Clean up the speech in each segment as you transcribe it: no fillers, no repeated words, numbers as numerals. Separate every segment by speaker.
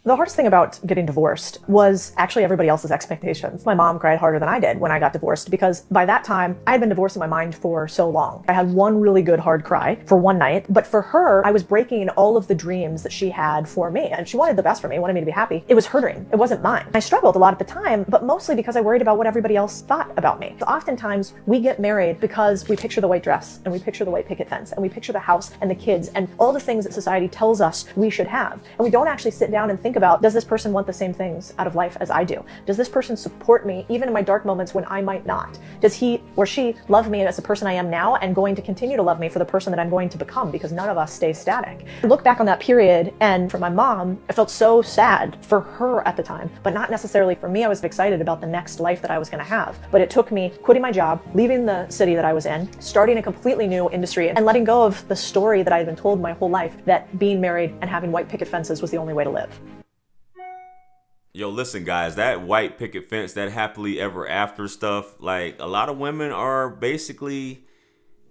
Speaker 1: The hardest thing about getting divorced was actually everybody else's expectations. My mom cried harder than I did when I got divorced because by that time I had been divorcing my mind for so long. I had one really good hard cry for one night, but for her, I was breaking all of the dreams that she had for me, and she wanted the best for me, wanted me to be happy. It was her dream. It wasn't mine. I struggled a lot at the time, but mostly because I worried about what everybody else thought about me. So oftentimes we get married because we picture the white dress and we picture the white picket fence and we picture the house and the kids and all the things that society tells us we should have. And we don't actually sit down and think about, does this person want the same things out of life as I do? Does this person support me even in my dark moments when I might not? Does he or she love me as the person I am now and going to continue to love me for the person that I'm going to become? Because none of us stay static. I look back on that period, and for my mom, I felt so sad for her at the time, but not necessarily for me. I was excited about the next life that I was going to have. But it took me quitting my job, leaving the city that I was in, starting a completely new industry, and letting go of the story that I had been told my whole life that being married and having white picket fences was the only way to live.
Speaker 2: Yo, listen, guys, that white picket fence, that happily ever after stuff, like a lot of women are basically,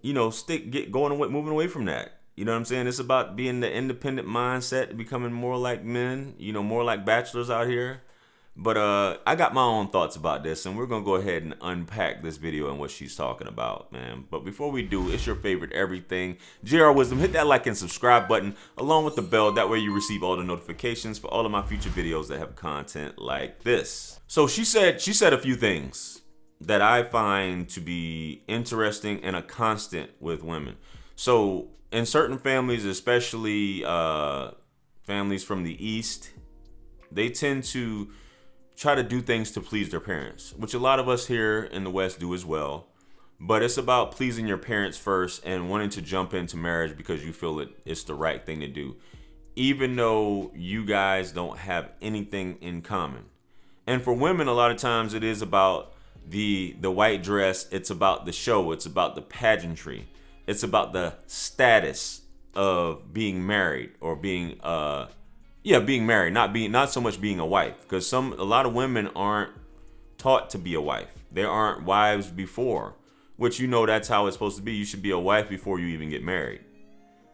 Speaker 2: you know, moving away from that. You know what I'm saying? It's about being the independent mindset, becoming more like men, you know, more like bachelors out here. But I got my own thoughts about this, and we're going to go ahead and unpack this video and what she's talking about, man. But before we do, it's your favorite everything, JR Wisdom. Hit that like and subscribe button along with the bell. That way you receive all the notifications for all of my future videos that have content like this. So she said a few things that I find to be interesting and a constant with women. So in certain families, especially families from the East, they tend to try to do things to please their parents, which a lot of us here in the West do as well. But it's about pleasing your parents first and wanting to jump into marriage because you feel it's the right thing to do, even though you guys don't have anything in common. And for women, a lot of times it is about the white dress. It's about the show. It's about the pageantry. It's about the status of being married or being being married, not so much being a wife, because a lot of women aren't taught to be a wife. They aren't wives before, which, you know, that's how it's supposed to be. You should be a wife before you even get married.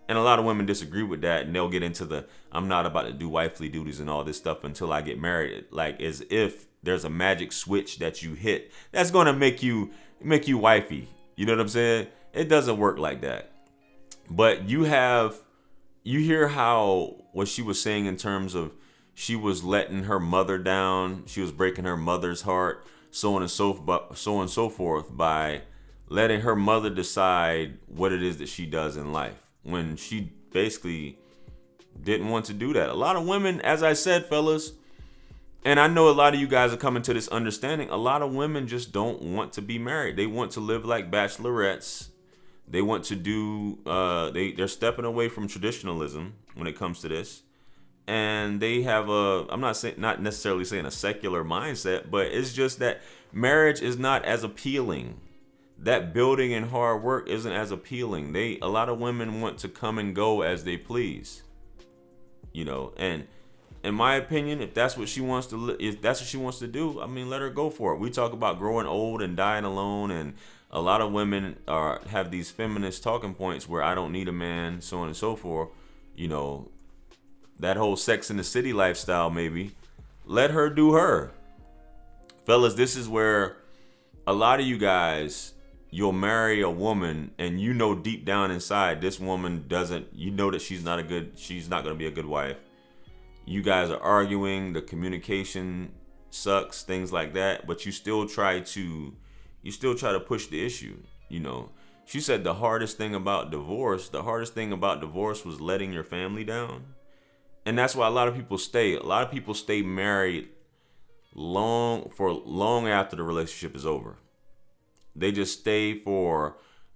Speaker 2: And a lot of women disagree with that, and they'll get into I'm not about to do wifely duties and all this stuff until I get married, like as if there's a magic switch that you hit that's going to make you wifey. You know what I'm saying? It doesn't work like that. But you hear how what she was saying in terms of she was letting her mother down, she was breaking her mother's heart, so on and so forth, by letting her mother decide what it is that she does in life, when she basically didn't want to do that. A lot of women, as I said, fellas, and I know a lot of you guys are coming to this understanding, a lot of women just don't want to be married. They want to live like bachelorettes. They want to do, they're stepping away from traditionalism when it comes to this. And they have I'm not necessarily saying a secular mindset, but it's just that marriage is not as appealing. That building and hard work isn't as appealing. A lot of women want to come and go as they please, you know. And in my opinion, if that's what she wants to do, I mean, let her go for it. We talk about growing old and dying alone, and a lot of women have these feminist talking points where I don't need a man, so on and so forth. You know, that whole Sex in the City lifestyle, maybe. Let her do her. Fellas, this is where a lot of you guys, you'll marry a woman and you know deep down inside this woman you know that she's not going to be a good wife. You guys are arguing, the communication sucks, things like that, but you still try to push the issue. You know, she said the hardest thing about divorce was letting your family down. And that's why a lot of people stay married long after the relationship is over. They just stay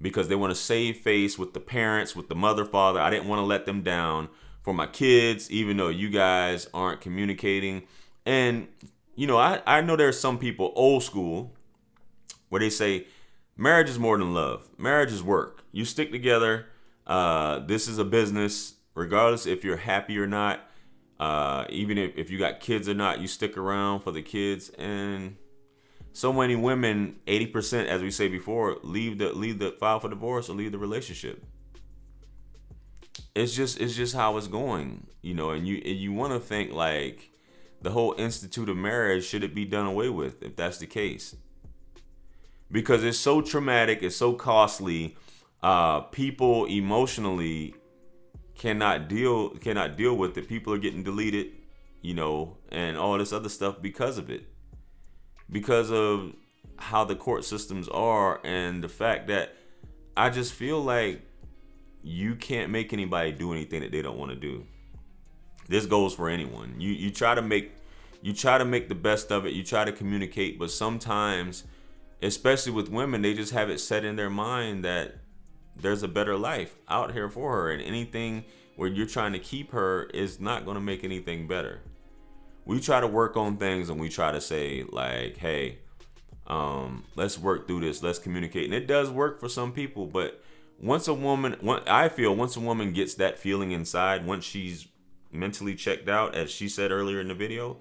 Speaker 2: because they want to save face with the parents, with the mother, father. I didn't want to let them down for my kids, even though you guys aren't communicating. And, you know, I know there's some people old school where they say marriage is more than love. Marriage is work. You stick together. This is a business, regardless if you're happy or not. Even if you got kids or not, you stick around for the kids. And so many women, 80%, as we say before, leave the file for divorce or leave the relationship. It's just how it's going, you know. And you want to think like the whole institute of marriage, should it be done away with if that's the case? Because it's so traumatic, it's so costly. People emotionally cannot deal with it. People are getting deleted, and all this other stuff because of it. Because of how the court systems are, and the fact that I just feel like you can't make anybody do anything that they don't want to do. This goes for anyone. You try to make the best of it. You try to communicate, but sometimes, especially with women, they just have it set in their mind that there's a better life out here for her, and anything where you're trying to keep her is not going to make anything better. We try to work on things, and we try to say like, hey, let's work through this, let's communicate. And it does work for some people, but once a woman gets that feeling inside, once she's mentally checked out, as she said earlier in the video,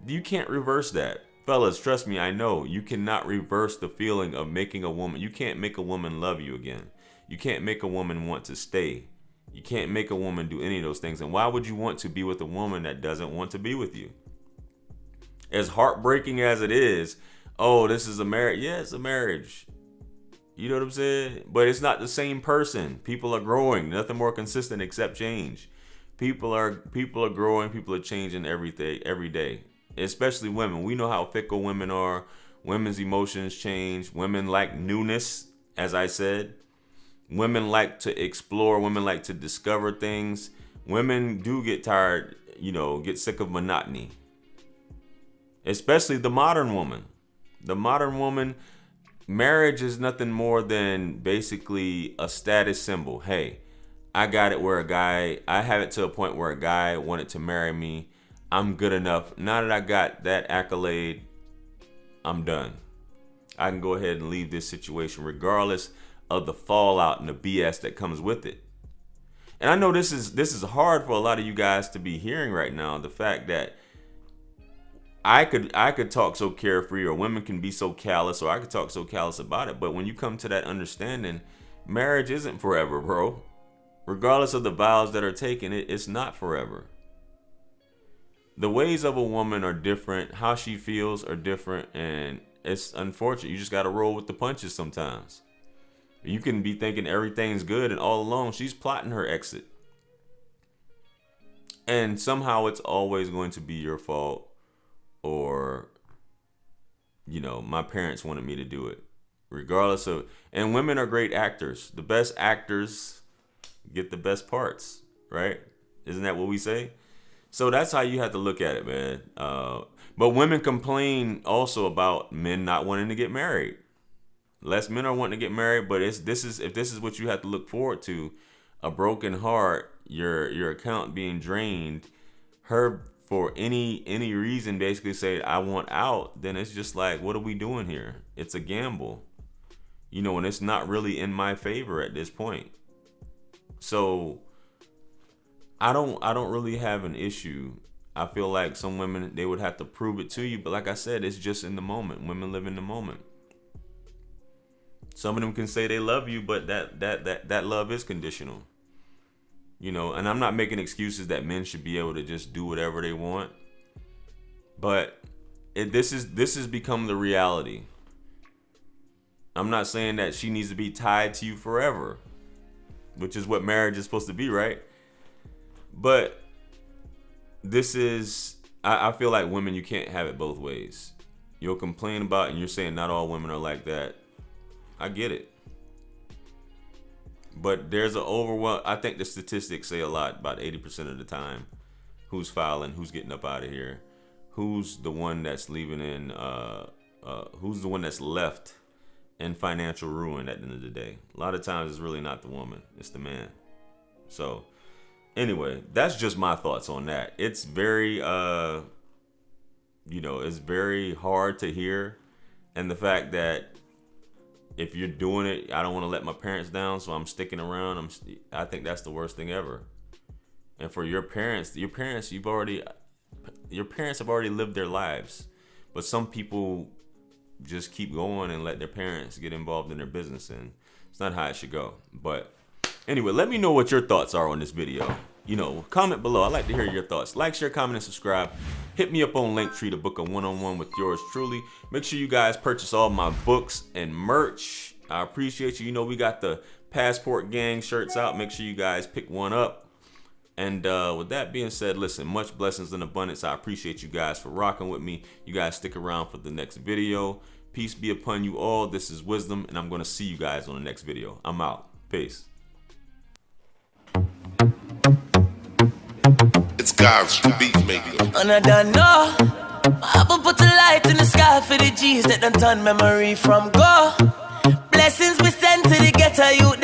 Speaker 2: you can't reverse that. Fellas, trust me, I know you cannot reverse the feeling of making a woman. You can't make a woman love you again. You can't make a woman want to stay. You can't make a woman do any of those things. And why would you want to be with a woman that doesn't want to be with you? As heartbreaking as it is, oh, this is a marriage. Yeah, it's a marriage. You know what I'm saying? But it's not the same person. People are growing. Nothing more consistent except change. People are growing. People are changing every day. Especially women. We know how fickle women are. Women's emotions change. Women like newness, as I said. Women like to explore. Women like to discover things. Women do get tired, get sick of monotony. Especially the modern woman. The modern woman, marriage is nothing more than basically a status symbol. Hey, I got it I have it to a point where a guy wanted to marry me. I'm good enough. Now that I got that accolade, I'm done. I can go ahead and leave this situation regardless of the fallout and the BS that comes with it. And I know this is hard for a lot of you guys to be hearing right now. The fact that I could talk so carefree, or women can be so callous, or I could talk so callous about it. But when you come to that understanding, marriage isn't forever, bro. Regardless of the vows that are taken, it's not forever. The ways of a woman are different. How she feels are different. And it's unfortunate. You just got to roll with the punches sometimes. You can be thinking everything's good, and all along she's plotting her exit. And somehow it's always going to be your fault. Or, my parents wanted me to do it. Regardless of, and women are great actors. The best actors get the best parts, right? Isn't that what we say? So that's how you have to look at it, man. But women complain also about men not wanting to get married. Less men are wanting to get married, but if this is what you have to look forward to, a broken heart, your account being drained, her for any reason basically say I want out, then it's just like, what are we doing here? It's a gamble, and it's not really in my favor at this point. So I don't really have an issue. I feel like some women, they would have to prove it to you, but like I said, it's just in the moment. Women live in the moment. Some of them can say they love you, but that love is conditional. And I'm not making excuses that men should be able to just do whatever they want. But this has become the reality. I'm not saying that she needs to be tied to you forever, which is what marriage is supposed to be, right? But I feel like women, you can't have it both ways. You'll complain about, and you're saying not all women are like that. I get it. But there's an overwhelm. I think the statistics say a lot. About 80% of the time, who's filing, who's getting up out of here, who's the one that's leaving in, who's the one that's left in financial ruin at the end of the day. A lot of times it's really not the woman, it's the man. So anyway, that's just my thoughts on that. It's very, it's very hard to hear, and the fact that, if you're doing it, I don't want to let my parents down, so I'm sticking around. I think that's the worst thing ever. And for your parents have already lived their lives. But some people just keep going and let their parents get involved in their business, and it's not how it should go. But anyway, let me know what your thoughts are on this video. comment below. I'd like to hear your thoughts. Like, share, comment, and subscribe. Hit me up on Linktree to book a one-on-one with yours truly. Make sure you guys purchase all my books and merch. I appreciate you. We got the Passport Gang shirts out. Make sure you guys pick one up. And with that being said, listen, much blessings and abundance. I appreciate you guys for rocking with me. You guys stick around for the next video. Peace be upon you all. This is Wisdom, and I'm going to see you guys on the next video. I'm out. Peace.
Speaker 3: It's God's beat maker.
Speaker 4: And I don't know. I will put a light in the sky for the G's that done turn memory from go. Blessings we send to the ghetto youth.